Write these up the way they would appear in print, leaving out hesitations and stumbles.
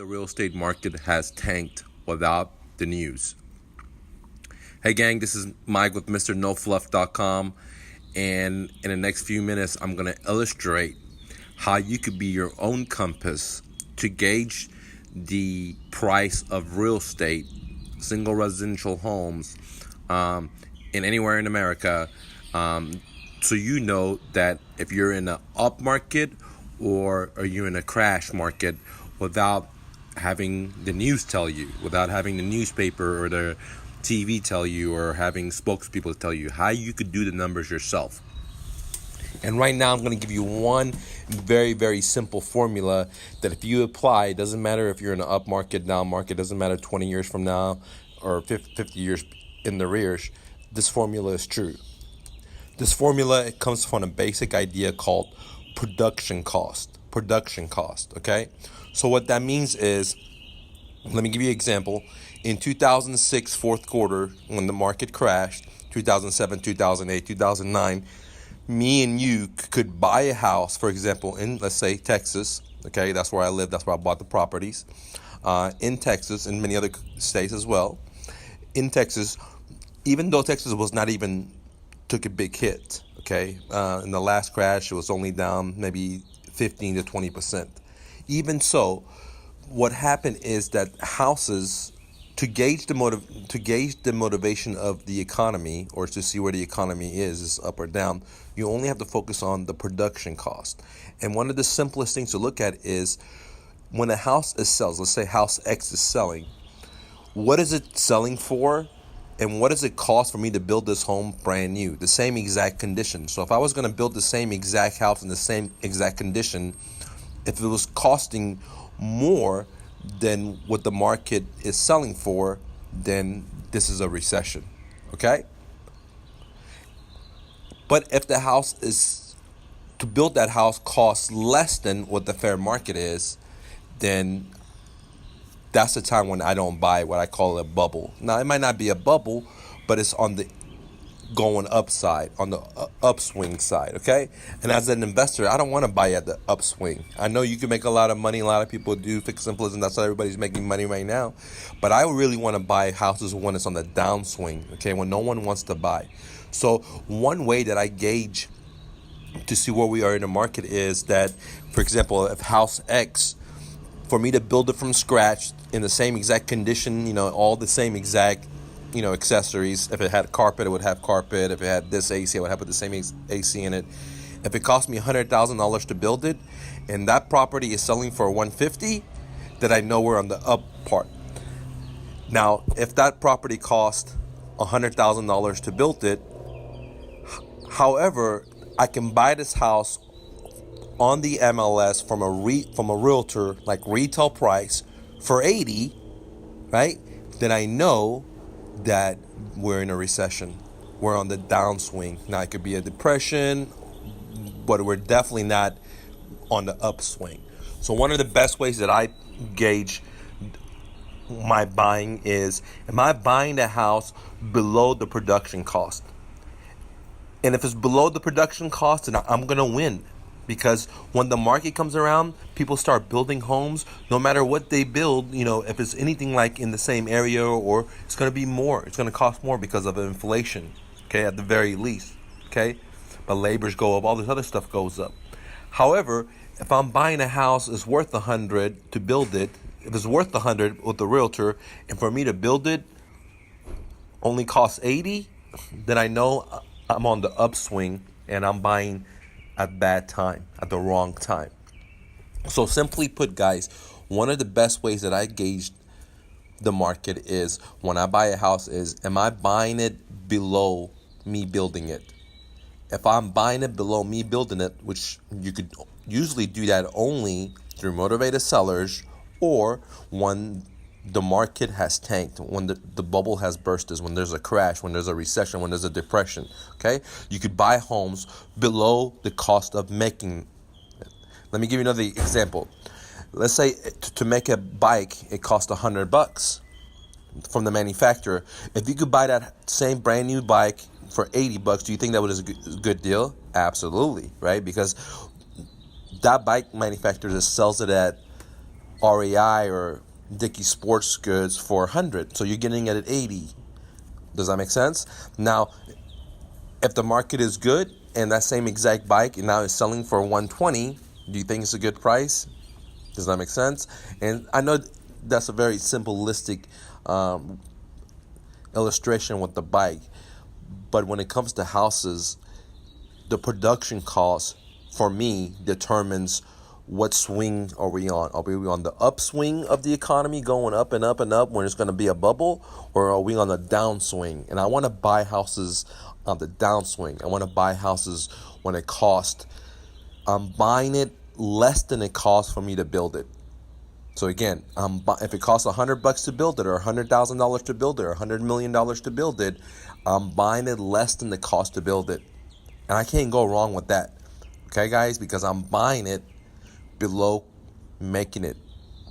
the real estate market has tanked without the news. Hey gang, this is Mike with MrNoFluff.com, and in the next few minutes I'm going to illustrate how you could be your own compass to gauge the price of real estate, single residential homes, in anywhere in America, so you know that if you're in an up market or you're in a crash market without having the news tell you, without having the newspaper or the TV tell you, or having spokespeople tell you, how you could do the numbers yourself. And right now I'm going to give you one very, very simple formula that if you apply, it doesn't matter if you're in an up market, down market, doesn't matter 20 years from now or 50 years in the rears, this formula is true. This formula, it comes from a basic idea called production cost, okay? So what that means is, let me give you an example. In 2006, fourth quarter, when the market crashed, 2007, 2008, 2009, me and you could buy a house, for example, in, let's say, Texas, okay? That's where I live, that's where I bought the properties. In Texas, and many other states as well. In Texas, even though Texas was not even took a big hit, okay? In the last crash, it was only down maybe 15 to 20%. Even so, what happened is that houses, to gauge the motivation of the economy, or to see where the economy is up or down, you only have to focus on the production cost. And one of the simplest things to look at is when a house is sells, let's say house X is selling, what is it selling for? And what does it cost for me to build this home brand new, the same exact condition? So if I was going to build the same exact house in the same exact condition, if it was costing more than what the market is selling for, then this is a recession, okay? But if the house is, to build that house costs less than what the fair market is, then that's the time when I don't buy what I call a bubble. Now, it might not be a bubble, but it's on the going upside, on the upswing side, okay? And as an investor, I don't want to buy at the upswing. I know you can make a lot of money. A lot of people do fixed simplism. That's how everybody's making money right now. But I really want to buy houses when it's on the downswing, okay, when no one wants to buy. So one way that I gauge to see where we are in the market is that, for example, if house X, for me to build it from scratch in the same exact condition, all the same exact, accessories. If it had carpet, it would have carpet. If it had this AC, it would have the same AC in it. If it cost me $100,000 to build it, and that property is selling for $150,000, then I know we're on the up part. Now, if that property cost $100,000 to build it, however, I can buy this house on the MLS from a realtor, like retail price, for $80,000, right? Then I know that we're in a recession. We're on the downswing. Now, it could be a depression, but we're definitely not on the upswing. So one of the best ways that I gauge my buying is, am I buying the house below the production cost? And if it's below the production cost, then I'm going to win. Because when the market comes around, people start building homes. No matter what they build, if it's anything like in the same area, or it's going to be more. It's going to cost more because of inflation, okay, at the very least, okay? But labors go up, all this other stuff goes up. However, if I'm buying a house that's worth $100,000 to build it, if it's worth $100,000 with the realtor, and for me to build it only costs $80,000, then I know I'm on the upswing and I'm buying at bad time, at the wrong time. So simply put, guys, one of the best ways that I gauge the market is when I buy a house is, am I buying it below me building it? If I'm buying it below me building it, which you could usually do that only through motivated sellers, or when the market has tanked, when the bubble has burst, is when there's a crash, when there's a recession, when there's a depression, okay? You could buy homes below the cost of making it. Let me give you another example. Let's say to make a bike, it costs $100 from the manufacturer. If you could buy that same brand new bike for $80, do you think that was a good deal? Absolutely, right? Because that bike manufacturer just sells it at REI or Dickey Sports Goods for 100. So you're getting it at 80. Does that make sense? Now, if the market is good and that same exact bike and now is selling for 120, do you think it's a good price? Does that make sense? And I know that's a very simplistic illustration with the bike, but when it comes to houses, the production cost for me determines what swing are we on. Are we on the upswing of the economy going up and up and up when it's going to be a bubble, or are we on the downswing? And I want to buy houses on the downswing. I want to buy houses when it costs. I'm buying it less than it costs for me to build it. So again, if it costs $100 to build it, or $100,000 to build it, or $100 million to build it, I'm buying it less than the cost to build it. And I can't go wrong with that. Okay, guys, because I'm buying it below making it,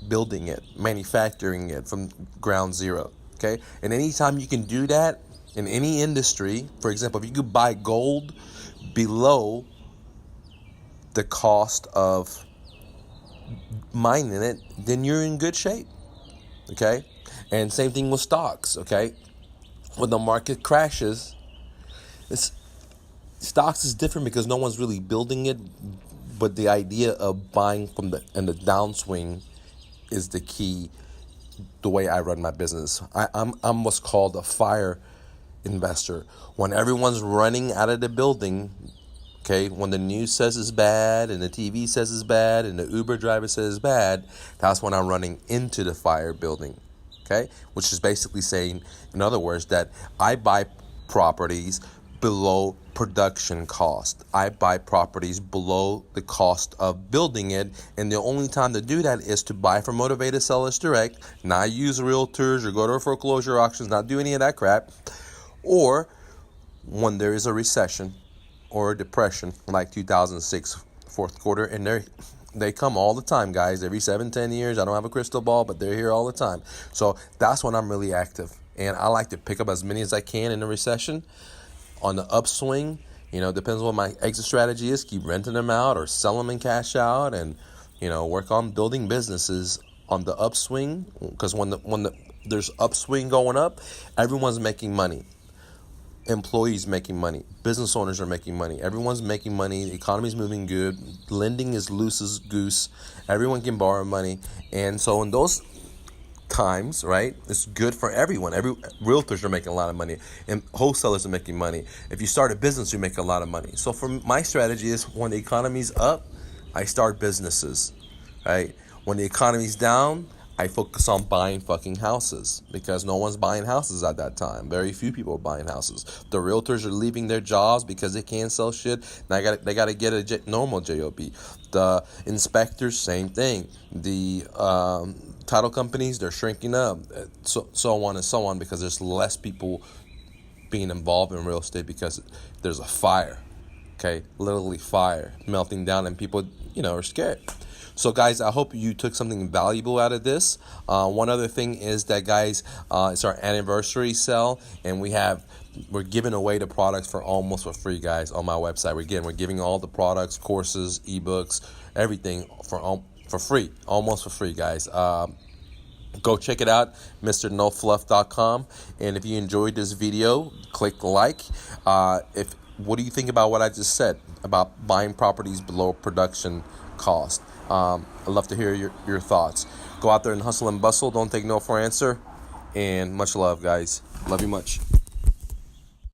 building it, manufacturing it from ground zero. Okay, and anytime you can do that in any industry, for example, if you could buy gold below the cost of mining it, then you're in good shape. Okay, and same thing with stocks. Okay, when the market crashes, stocks is different because no one's really building it, but the idea of buying from the downswing is the key. The way I run my business, I'm what's called a fire investor. When everyone's running out of the building, okay, when the news says it's bad and the TV says it's bad and the Uber driver says it's bad, that's when I'm running into the fire building. Okay, which is basically saying, in other words, that I buy properties below production cost. I buy properties below the cost of building it, and the only time to do that is to buy from Motivated Sellers Direct, not use realtors or go to foreclosure auctions, not do any of that crap, or when there is a recession or a depression like 2006 fourth quarter, and they come all the time, guys, every 7-10 years. I don't have a crystal ball, but they're here all the time. So that's when I'm really active, and I like to pick up as many as I can in a recession. On the upswing, depends on what my exit strategy is. Keep renting them out or sell them and cash out, and work on building businesses on the upswing. Because when there's upswing going up, everyone's making money. Employees making money. Business owners are making money. Everyone's making money. The economy's moving good. Lending is loose as goose. Everyone can borrow money, and so in those times, right, it's good for everyone. Realtors are making a lot of money, and wholesalers are making money. If you start a business, you make a lot of money. So for my strategy is, when the economy's up, I start businesses, right? When the economy's down, I focus on buying fucking houses, because no one's buying houses at that time. Very few people are buying houses. The realtors are leaving their jobs because they can't sell shit. Now they got to get a normal job. The inspectors, same thing. The title companies, they're shrinking up, so on and so on, because there's less people being involved in real estate because there's a fire, okay, literally fire melting down, and people, are scared. So guys, I hope you took something valuable out of this. One other thing is that, guys, it's our anniversary sale, and we're giving away the products for almost for free, guys, on my website. We're giving all the products, courses, ebooks, everything for free, almost for free, guys. Go check it out, MrNoFluff.com. And if you enjoyed this video, click like. What do you think about what I just said about buying properties below production cost? I'd love to hear your thoughts. Go out there and hustle and bustle. Don't take no for an answer. And much love, guys. Love you much.